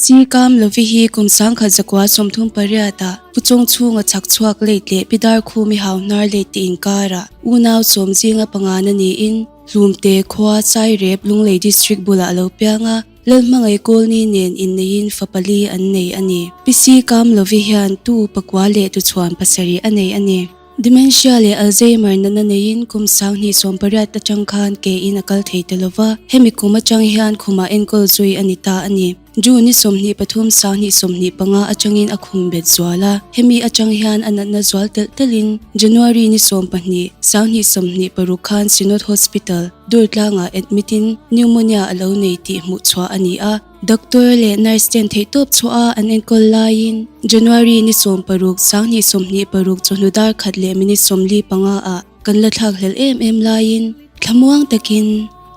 Pisi Kamlovi hi kumsang khazakwa somthum pariata puchong chunga chakchuak leitle pidar khu mi haunar leite inkara unaw somjinga pangana ni in lumte khwa chai rep lunglei district bula alopianga lalmangai colney nen innein fapali annei ani Pisi Kamlovi hian tu pakwale tu chhuan pasari anei ani Dementia le Alzheimer nananein kumsang ni sompariat achangkhan ke in akal theitelova hemi kuma chang hian khuma enkol zui anita ani June ni somni pathum sang ni somni panga achangin akhum bet zwala hemi achang hian anatna zwal telin January ni sompahni sang ni somni parukhan Sinod Hospital Durtlanga admitin pneumonia alo nei ti hmu chwa ani a Doctor le nurse ten theitop chua an enkol lain January ni som paruk sang ni somni paruk chonudar khatle mini somli panga a kanla thak hlel em lain thlamuang takin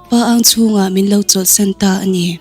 pa ang chunga minlo chol santa ani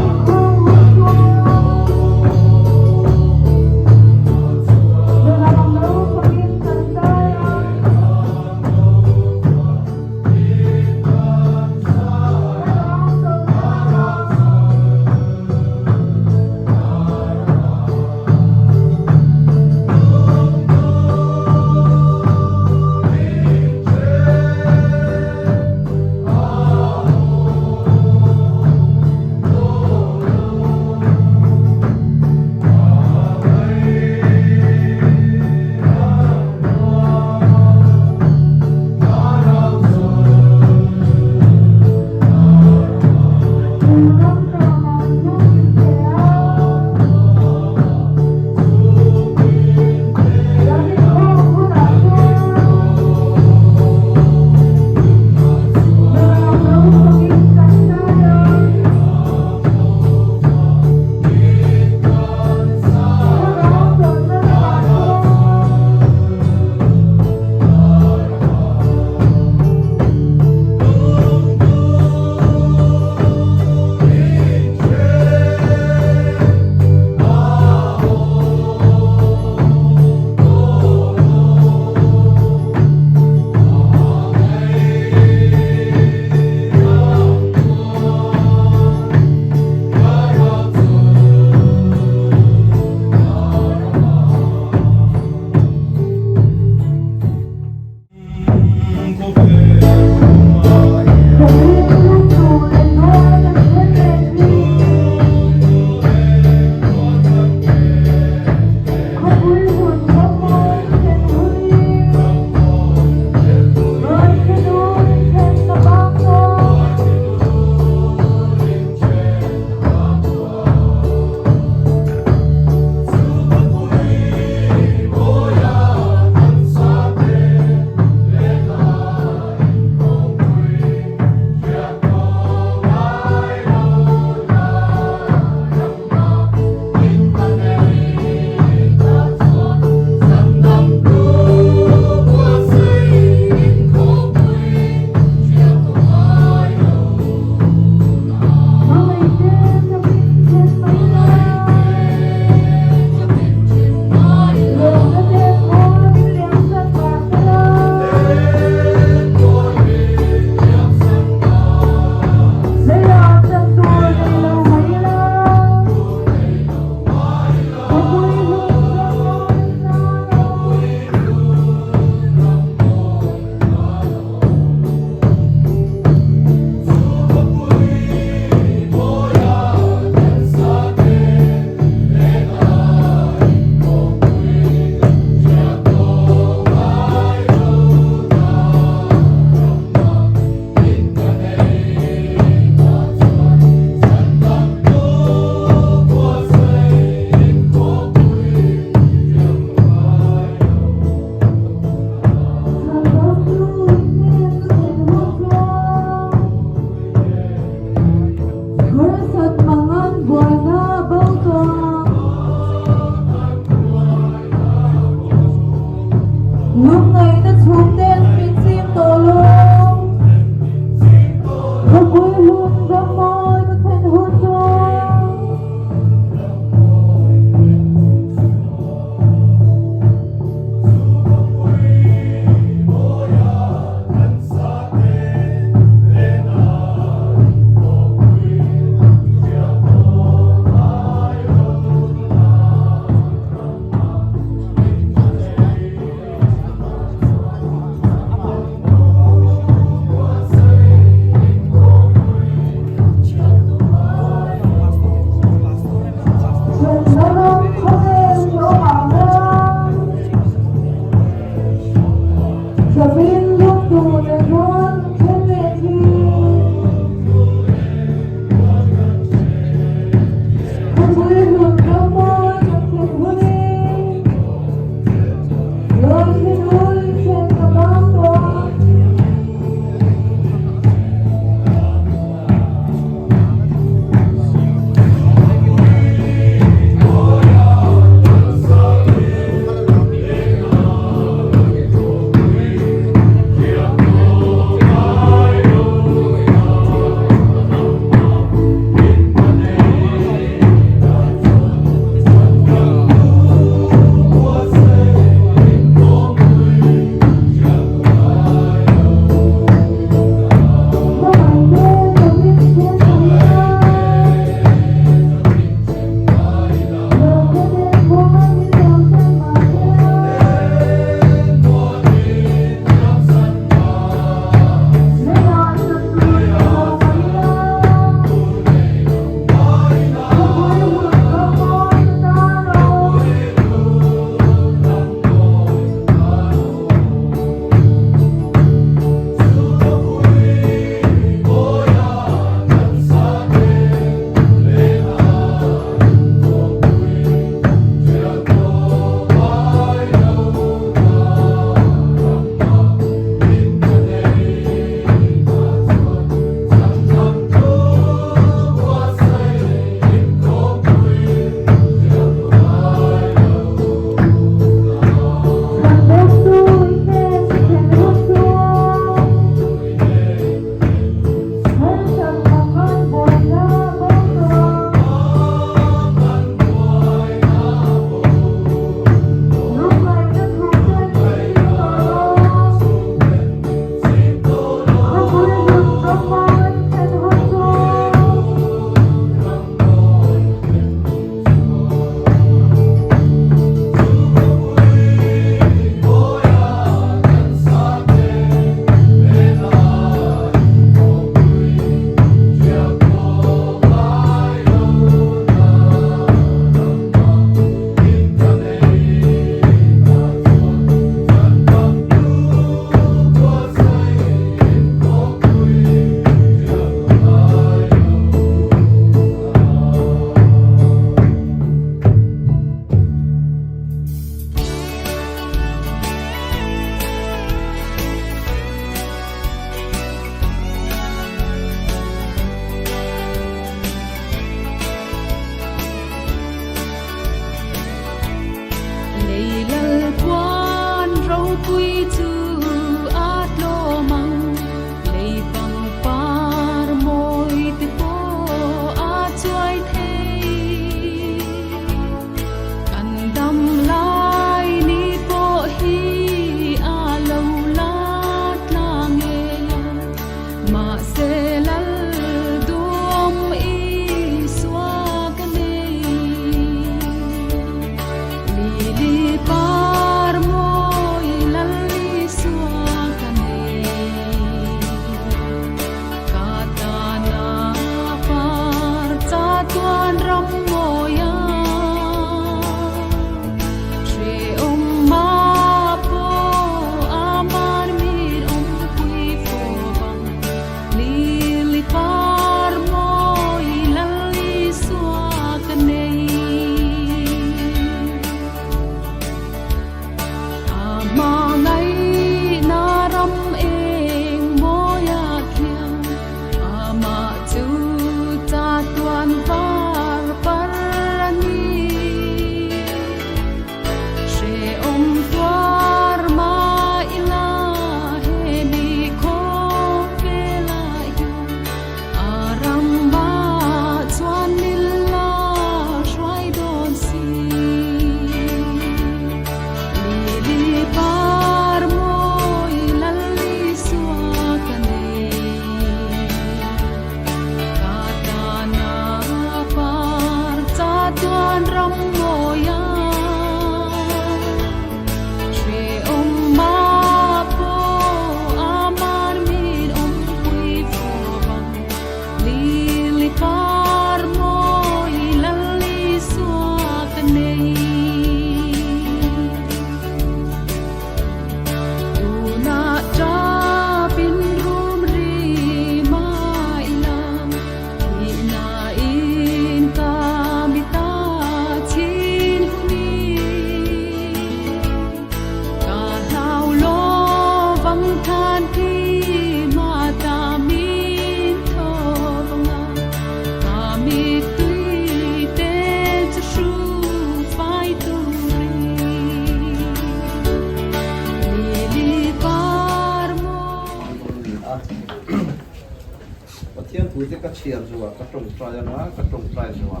thiên thủ các chiên rồi các trồng trái nó các trồng trái rồi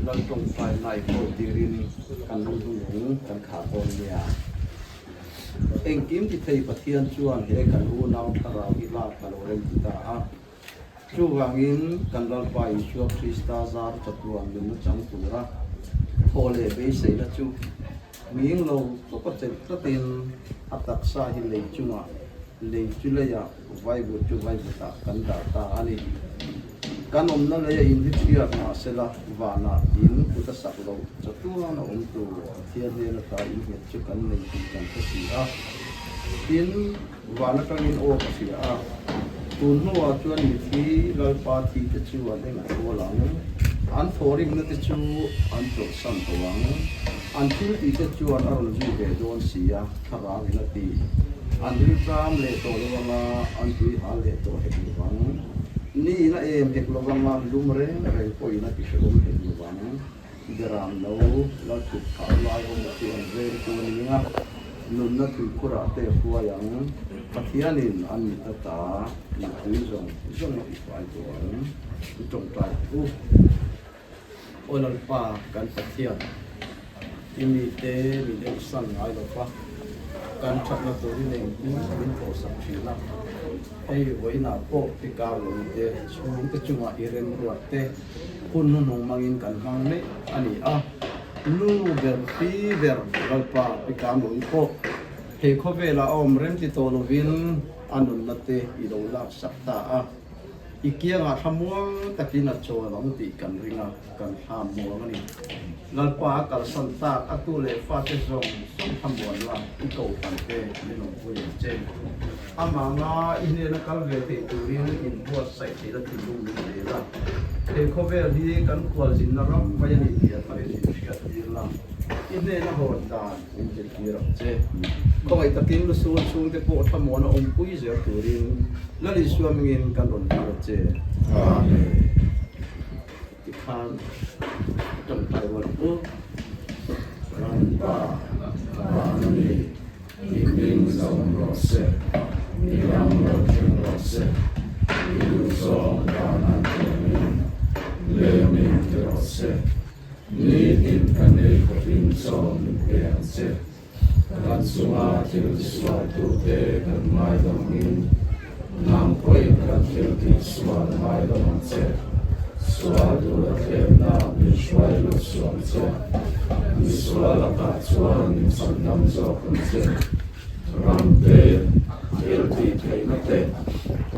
lần trồng trái này phổ tirin căn lung lung căn khả tôn nhà anh kiếm thì thầy phát thiên chuan hệ căn u nào thà ra bị la cả rồi kita chu vangin căn lal pai chu Krista zar chatuan mình chẳng tu ra thô lệ bế xây là chu miếng lâu có thể có tiền atak sa hi lei chu mà lei chu le ya vai bu chu vai bu ta kan da ta ani kan om na le in hi chia na sela wa na in ku ta sak lo chatu na om tu thian ne na ta in hi chu kan nei ti kan ta si a in wa na kan in o ka si a tun no wa chuan mitthi lal pa thi te chu wa le na ko lang an thoring na te chu an to sam to wang an thil ti te chu an arol ji ve don sia thara na ti an ri ram le to lo ma an tui ha le to he lu wang ni na em he lo wang ma lum re re poi na ti shlom he lu wang deram no la tu kha la ho na ti an ve tu ni nga nun na tu kura te huwa yang pathianin an mi ta ta na tu zong zong ti fai to an tu tong tai u olal pa kan pathian ini te mi de sang ai lo pa kan chat na to ri nei min ko sak thina ei voina po ti ka lo te chung te chunga iren ruat te kun no no mangin kan mang ne ani a lu ber pi ber galpa pi kam lo po he kho vela om rem ti to lovin anun na te i lo la sakta a ikia nga thamuang takina cho long ti kan ringa kan ham mo ngani lalpa kal santa atule fa te zong som thamuan la i ko tan te ni no pu ye che ama nga ine na kal ve te turin in bo sai te la tu lu ni la te kho ve li kan kwal jin na ram pa yani ti a thare ni sia ti la ine na ho dan in te ki ro che ko ai takin lu su chung te po thamuan om pui je turin la li suam ngin kan ron ti che amen ti khan trong tai vật u ran pa ni ni minh dòng rõ sẽ ni ram lo chung rõ sẽ ni lu so pa na ni le min rõ sẽ ni tin kan ne ko tin so ni pe sẽ kan suma til swa tu te kan mai dong in nam koi kan til ti swa mai dong sẽ suatu terna miswailu suamse miswala katsuan nisannam zokunse ramte ilti teinate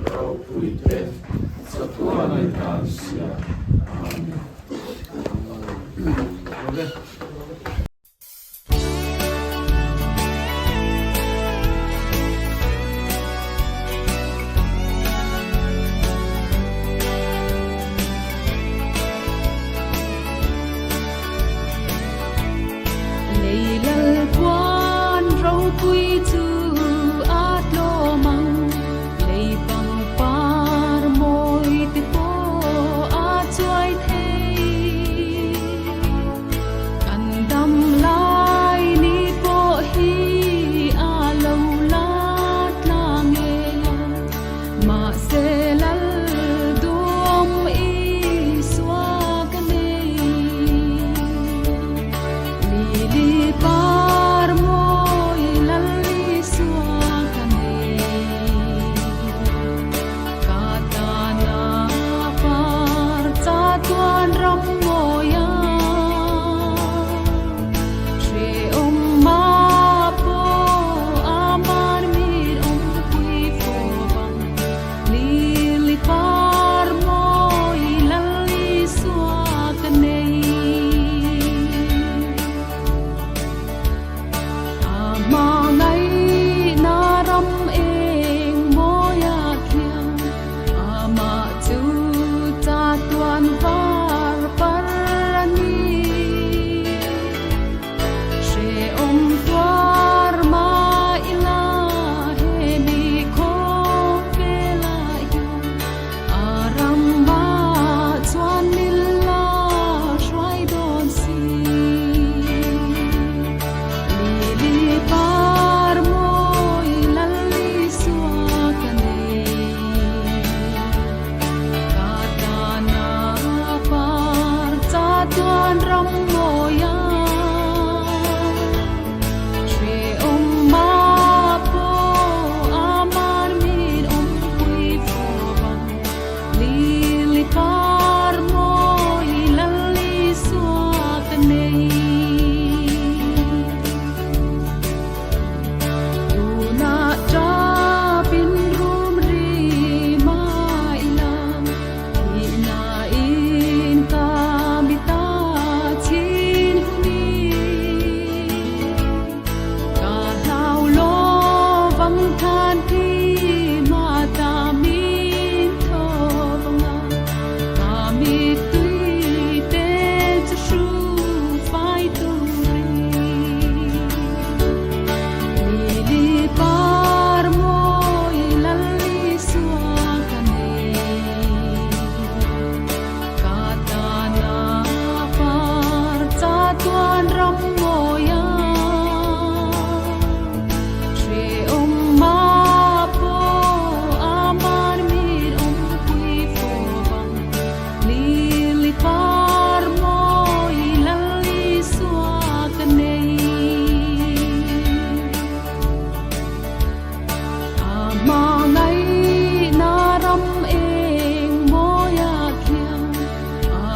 raupuite satuana itansia amen.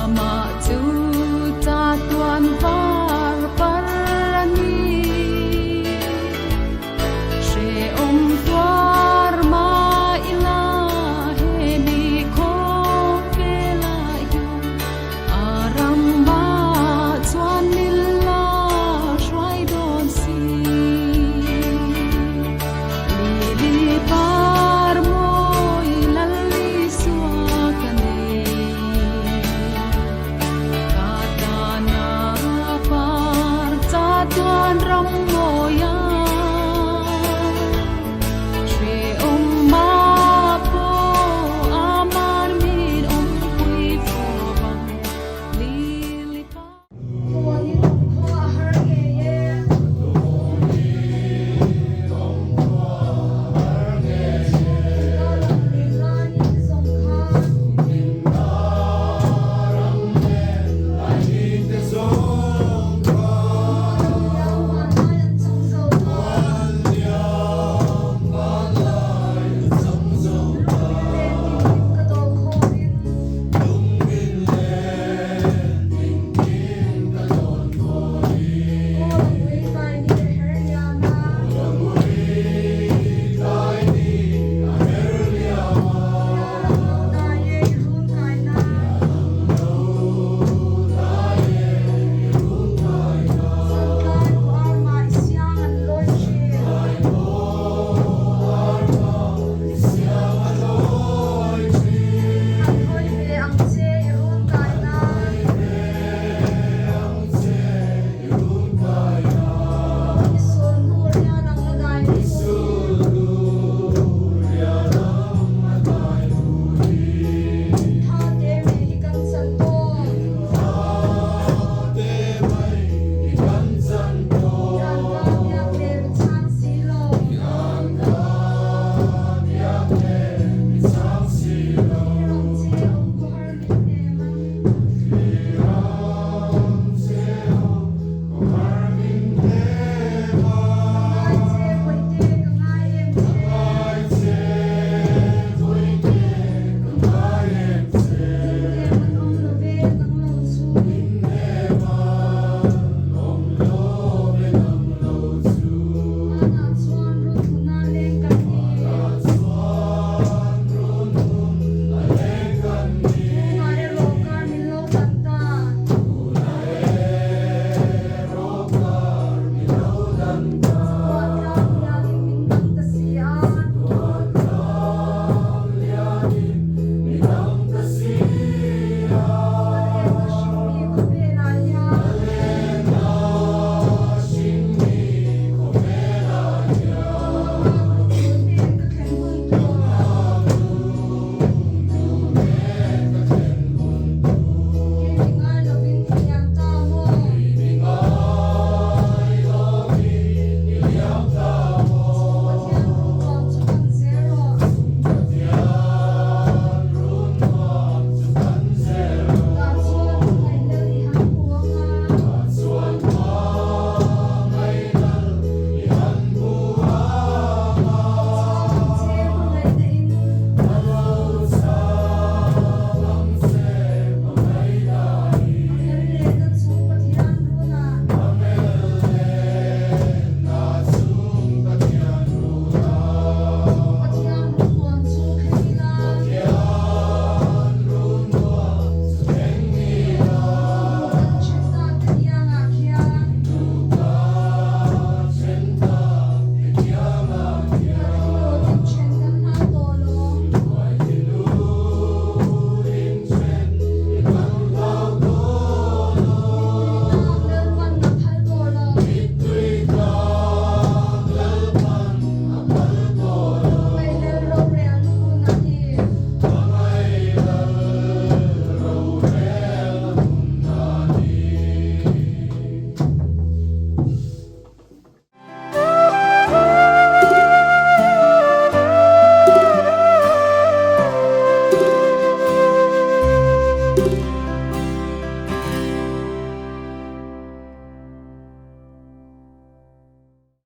ma chu